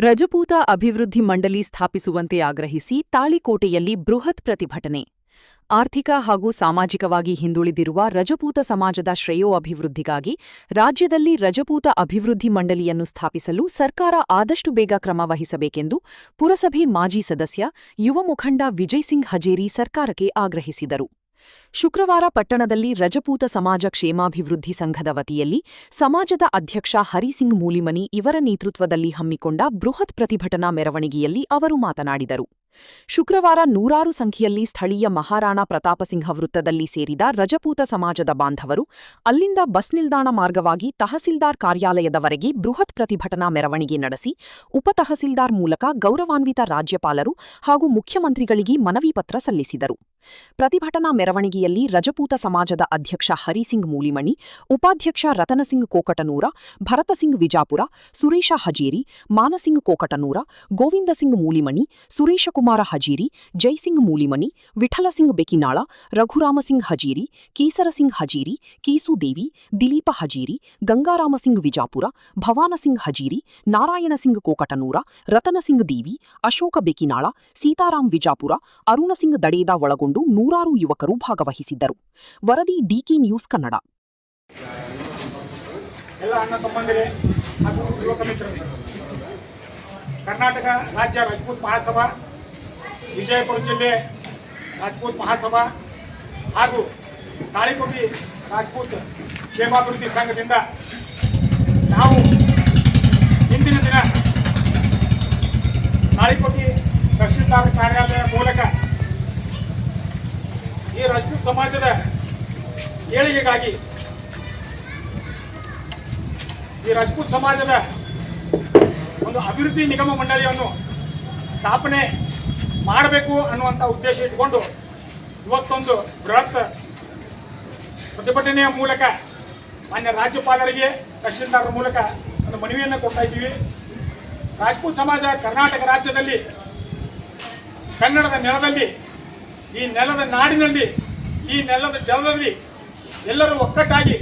ರಜಪೂತ ಅಭಿವೃದ್ಧಿ ಮಂಡಳಿ ಸ್ಥಾಪಿಸುವಂತೆ ಆಗ್ರಹಿಸಿ ತಾಳಿಕೋಟೆಯಲ್ಲಿ ಬೃಹತ್ ಪ್ರತಿಭಟನೆ. ಆರ್ಥಿಕ ಹಾಗೂ ಸಾಮಾಜಿಕವಾಗಿ ಹಿಂದುಳಿದಿರುವ ರಜಪೂತ ಸಮಾಜದ ಶ್ರೇಯೋಭಿವೃದ್ಧಿಗಾಗಿ ರಾಜ್ಯದಲ್ಲಿ ರಜಪೂತ ಅಭಿವೃದ್ಧಿ ಮಂಡಳಿಯನ್ನು ಸ್ಥಾಪಿಸಲು ಸರ್ಕಾರ ಆದಷ್ಟು ಬೇಗ ಕ್ರಮ ವಹಿಸಬೇಕೆಂದು ಪುರಸಭೆ ಮಾಜಿ ಸದಸ್ಯ, ಯುವ ಮುಖಂಡ ವಿಜಯಸಿಂಗ್ ಹಜೇರಿ ಸರ್ಕಾರಕ್ಕೆ ಆಗ್ರಹಿಸಿದರು. ಶುಕ್ರವಾರ ಪಟ್ಟಣದಲ್ಲಿ ರಜಪೂತ ಸಮಾಜ ಕ್ಷೇಮಾಭಿವೃದ್ಧಿ ಸಂಘದ ವತಿಯಲ್ಲಿ ಸಮಾಜದ ಅಧ್ಯಕ್ಷ ಹರಿಸಿಂಗ್ ಮೂಲಿಮನಿ ಇವರ ನೇತೃತ್ವದಲ್ಲಿ ಹಮ್ಮಿಕೊಂಡ ಬೃಹತ್ ಪ್ರತಿಭಟನಾ ಮೆರವಣಿಗೆಯಲ್ಲಿ ಅವರು ಮಾತನಾಡಿದರು. ಶುಕ್ರವಾರ ನೂರಾರು ಸಂಖ್ಯೆಯಲ್ಲಿ ಸ್ಥಳೀಯ ಮಹಾರಾಣಾ ಪ್ರತಾಪಸಿಂಹ ವೃತ್ತದಲ್ಲಿ ಸೇರಿದ ರಜಪೂತ ಸಮಾಜದ ಬಾಂಧವರು ಅಲ್ಲಿಂದ ಬಸ್ ನಿಲ್ದಾಣ ಮಾರ್ಗವಾಗಿ ತಹಸೀಲ್ದಾರ್ ಕಾರ್ಯಾಲಯದವರೆಗೆ ಬೃಹತ್ ಪ್ರತಿಭಟನಾ ಮೆರವಣಿಗೆ ನಡೆಸಿ ಉಪತಹಸೀಲ್ದಾರ್ ಮೂಲಕ ಗೌರವಾನ್ವಿತ ರಾಜ್ಯಪಾಲರು ಹಾಗೂ ಮುಖ್ಯಮಂತ್ರಿಗಳಿಗೆ ಮನವಿ ಪತ್ರ ಸಲ್ಲಿಸಿದರು. ಪ್ರತಿಭಟನಾ ಮೆರವಣಿಗೆಯಲ್ಲಿ ರಜಪೂತ ಸಮಾಜದ ಅಧ್ಯಕ್ಷ ಹರಿಸಿಂಗ್ ಮೂಲಿಮನಿ, ಉಪಾಧ್ಯಕ್ಷ ರತನಸಿಂಗ್ ಕೋಕಟನೂರ, ಭರತಸಿಂಗ್ ವಿಜಾಪುರ, ಸುರೇಶ ಹಜೇರಿ, ಮಾನಸಿಂಗ್ ಕೋಕಟನೂರ, ಗೋವಿಂದಸಿಂಗ್ ಮೂಲಿಮನಿ, ಸುರೇಶಕುಮಾರ ಹಜೇರಿ, ಜೈಸಿಂಗ್ ಮೂಲಿಮನಿ, ವಿಠಲಸಿಂಗ್ ಬೆಕಿನಾಳ, ರಘುರಾಮಸಿಂಗ್ ಹಜೇರಿ, ಕೇಸರಸಿಂಗ್ ಹಜೇರಿ, ಕೇಸುದೇವಿ, ದಿಲೀಪ ಹಜೇರಿ, ಗಂಗಾರಾಮಸಿಂಗ್ ವಿಜಾಪುರ, ಭವಾನಸಿಂಗ್ ಹಜೇರಿ, ನಾರಾಯಣಸಿಂಗ್ ಕೋಕಟನೂರ, ರತನಸಿಂಗ್ ದೇವಿ, ಅಶೋಕ ಬೆಕಿನಾಳ, ಸೀತಾರಾಮ್ ವಿಜಾಪುರ, ಅರುಣಸಿಂಗ್ ದಡೇದ ಒಳಗೊಂಡು ನೂರಾರು ಯುವಕರು ಭಾಗವಹಿಸಿದ್ದರು. ವರದಿ ಡಿಕೆ ನ್ಯೂಸ್ ಕನ್ನಡ. ಎಲ್ಲ ಅಣ್ಣ ತಮ್ಮಂದಿರೇ ಹಾಗೂ ಯುವಕ ಮಿತ್ರರೇ, ಕರ್ನಾಟಕ ರಾಜ್ಯ ರಾಜಪೂತ್ ಮಹಾಸಭಾ, ವಿಜಯಪುರ ಜಿಲ್ಲೆ ರಾಜಪೂತ್ ಮಹಾಸಭಾ ಹಾಗೂ ತಾಳಿಕೋಟೆ ರಾಜಪೂತ್ ಕ್ಷೇಮಾಭಿವೃದ್ಧಿ ಸಂಘದಿಂದ ನಾವು ಇಂದಿನ ದಿನ ತಾಳಿಕೋಟೆ ತಹಶೀಲ್ದಾರ್ ಕಾರ್ಯಾಲಯ ಮೂಲಕ ಈ ರಾಜಪೂತ್ ಸಮಾಜದ ಏಳಿಗೆಗಾಗಿ, ಈ ರಾಜಪೂತ್ ಸಮಾಜದ ಒಂದು ಅಭಿವೃದ್ಧಿ ನಿಗಮ ಮಂಡಳಿಯನ್ನು ಸ್ಥಾಪನೆ ಮಾಡಬೇಕು ಅನ್ನುವಂಥ ಉದ್ದೇಶ ಇಟ್ಕೊಂಡು ಇವತ್ತೊಂದು ಬೃಹತ್ ಪ್ರತಿಭಟನೆಯ ಮೂಲಕ ಮಾನ್ಯ ರಾಜ್ಯಪಾಲರಿಗೆ ತಹಶೀಲ್ದಾರರ ಮೂಲಕ ಒಂದು ಮನವಿಯನ್ನು ಕೊಡ್ತಾ ಇದ್ದೀವಿ. ರಾಜಪೂತ್ ಸಮಾಜ ಕರ್ನಾಟಕ ರಾಜ್ಯದಲ್ಲಿ, ಕನ್ನಡದ ನೆಲದಲ್ಲಿ, ಈ ನೆಲದ ನಾಡಿನಲ್ಲಿ, ಈ ನೆಲದ ಜಲದಲ್ಲಿ ಎಲ್ಲರೂ ಒಕ್ಕಟ್ಟಾಗಿ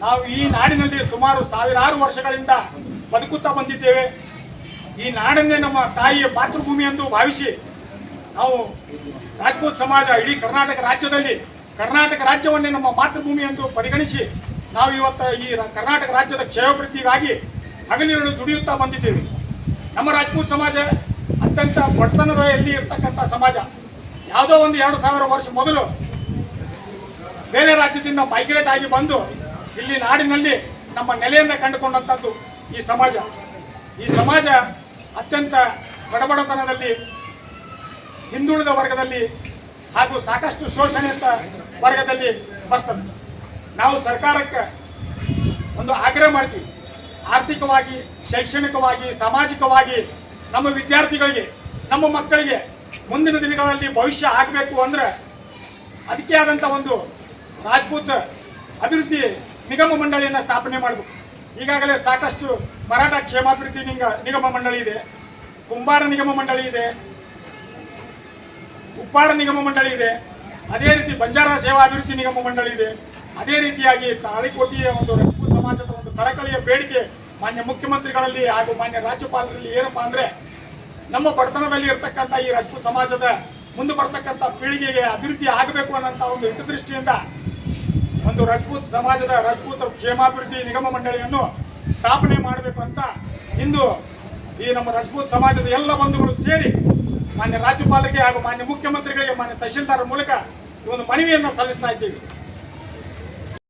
ನಾವು ಈ ನಾಡಿನಲ್ಲಿ ಸುಮಾರು ಸಾವಿರಾರು ವರ್ಷಗಳಿಂದ ಬದುಕುತ್ತಾ ಬಂದಿದ್ದೇವೆ. ಈ ನಾಡನ್ನೇ ನಮ್ಮ ತಾಯಿಯ ಮಾತೃಭೂಮಿ ಎಂದು ಭಾವಿಸಿ ನಾವು ರಾಜಪೂತ್ ಸಮಾಜ ಇಡೀ ಕರ್ನಾಟಕ ರಾಜ್ಯದಲ್ಲಿ ಕರ್ನಾಟಕ ರಾಜ್ಯವನ್ನೇ ನಮ್ಮ ಮಾತೃಭೂಮಿ ಎಂದು ಪರಿಗಣಿಸಿ ನಾವು ಇವತ್ತು ಈ ಕರ್ನಾಟಕ ರಾಜ್ಯದ ಕ್ಷೇಮಾಭಿವೃದ್ಧಿಗಾಗಿ ಹಗಲಿರುಳು ದುಡಿಯುತ್ತಾ ಬಂದಿದ್ದೇವೆ. ನಮ್ಮ ರಾಜಪೂತ್ ಸಮಾಜ ಅತ್ಯಂತ ಬಡತನದಲ್ಲಿ ಇರ್ತಕ್ಕಂಥ ಸಮಾಜ. ಯಾವುದೋ ಒಂದು 2000 ವರ್ಷ ಮೊದಲು ಬೇರೆ ರಾಜ್ಯದಿಂದ ಮೈಗ್ರೇಟ್ ಆಗಿ ಬಂದು ಇಲ್ಲಿ ನಾಡಿನಲ್ಲಿ ನಮ್ಮ ನೆಲೆಯನ್ನು ಕಂಡುಕೊಂಡಂಥದ್ದು ಈ ಸಮಾಜ. ಈ ಸಮಾಜ ಅತ್ಯಂತ ಬಡಬಡತನದಲ್ಲಿ, ಹಿಂದುಳಿದ ವರ್ಗದಲ್ಲಿ ಹಾಗೂ ಸಾಕಷ್ಟು ಶೋಷಣೆಯ ವರ್ಗದಲ್ಲಿ ಬರ್ತದೆ. ನಾವು ಸರ್ಕಾರಕ್ಕೆ ಒಂದು ಆಗ್ರಹ ಮಾಡ್ತೀವಿ, ಆರ್ಥಿಕವಾಗಿ, ಶೈಕ್ಷಣಿಕವಾಗಿ, ಸಾಮಾಜಿಕವಾಗಿ ನಮ್ಮ ವಿದ್ಯಾರ್ಥಿಗಳಿಗೆ, ನಮ್ಮ ಮಕ್ಕಳಿಗೆ ಮುಂದಿನ ದಿನಗಳಲ್ಲಿ ಭವಿಷ್ಯ ಆಗಬೇಕು ಅಂದರೆ ಅದಕ್ಕೆ ಆದಂಥ ಒಂದು ರಾಜಪೂತ್ ಅಭಿವೃದ್ಧಿ ನಿಗಮ ಮಂಡಳಿಯನ್ನು ಸ್ಥಾಪನೆ ಮಾಡಬೇಕು. ಈಗಾಗಲೇ ಸಾಕಷ್ಟು ಮರಾಠ ಕ್ಷೇಮಾಭಿವೃದ್ಧಿ ನಿಗಮ ಮಂಡಳಿ ಇದೆ, ಕುಂಬಾರ ನಿಗಮ ಮಂಡಳಿ ಇದೆ, ಉಪ್ಪಾರ ನಿಗಮ ಮಂಡಳಿ ಇದೆ, ಅದೇ ರೀತಿ ಬಂಜಾರ ಸೇವಾ ಅಭಿವೃದ್ಧಿ ನಿಗಮ ಮಂಡಳಿ ಇದೆ. ಅದೇ ರೀತಿಯಾಗಿ ತಾಳಿಕೋಟೆಯ ಒಂದು ರಾಜಪೂತ್ ಸಮಾಜದ ಒಂದು ಕಳಕಳಿಯ ಬೇಡಿಕೆ ಮಾನ್ಯ ಮುಖ್ಯಮಂತ್ರಿಗಳಲ್ಲಿ ಹಾಗೂ ಮಾನ್ಯ ರಾಜ್ಯಪಾಲರಲ್ಲಿ ಏನಪ್ಪಾ ಅಂದರೆ, ನಮ್ಮ ಬಡತನದಲ್ಲಿ ಇರತಕ್ಕಂಥ ಈ ರಾಜಪೂತ್ ಸಮಾಜದ ಮುಂದೆ ಬರ್ತಕ್ಕಂಥ ಪೀಳಿಗೆಗೆ ಅಭಿವೃದ್ಧಿ ಆಗಬೇಕು ಅನ್ನೋಂಥ ಒಂದು ಹಿತದೃಷ್ಟಿಯಿಂದ ಒಂದು ರಾಜಪೂತ್ ಸಮಾಜದ ರಾಜಪೂತ್ ಕ್ಷೇಮಾಭಿವೃದ್ಧಿ ನಿಗಮ ಮಂಡಳಿಯನ್ನು ಸ್ಥಾಪನೆ ಮಾಡಬೇಕು ಅಂತ ಇಂದು ಈ ನಮ್ಮ ರಾಜಪೂತ್ ಸಮಾಜದ ಎಲ್ಲ ಬಂಧುಗಳು ಸೇರಿ ಮಾನ್ಯ ರಾಜ್ಯಪಾಲರಿಗೆ ಹಾಗೂ ಮಾನ್ಯ ಮುಖ್ಯಮಂತ್ರಿಗಳಿಗೆ, ಮಾನ್ಯ ತಹಶೀಲ್ದಾರರ ಮೂಲಕ ಈ ಒಂದು ಮನವಿಯನ್ನು ಸಲ್ಲಿಸ್ತಾ ಇದ್ದೀವಿ.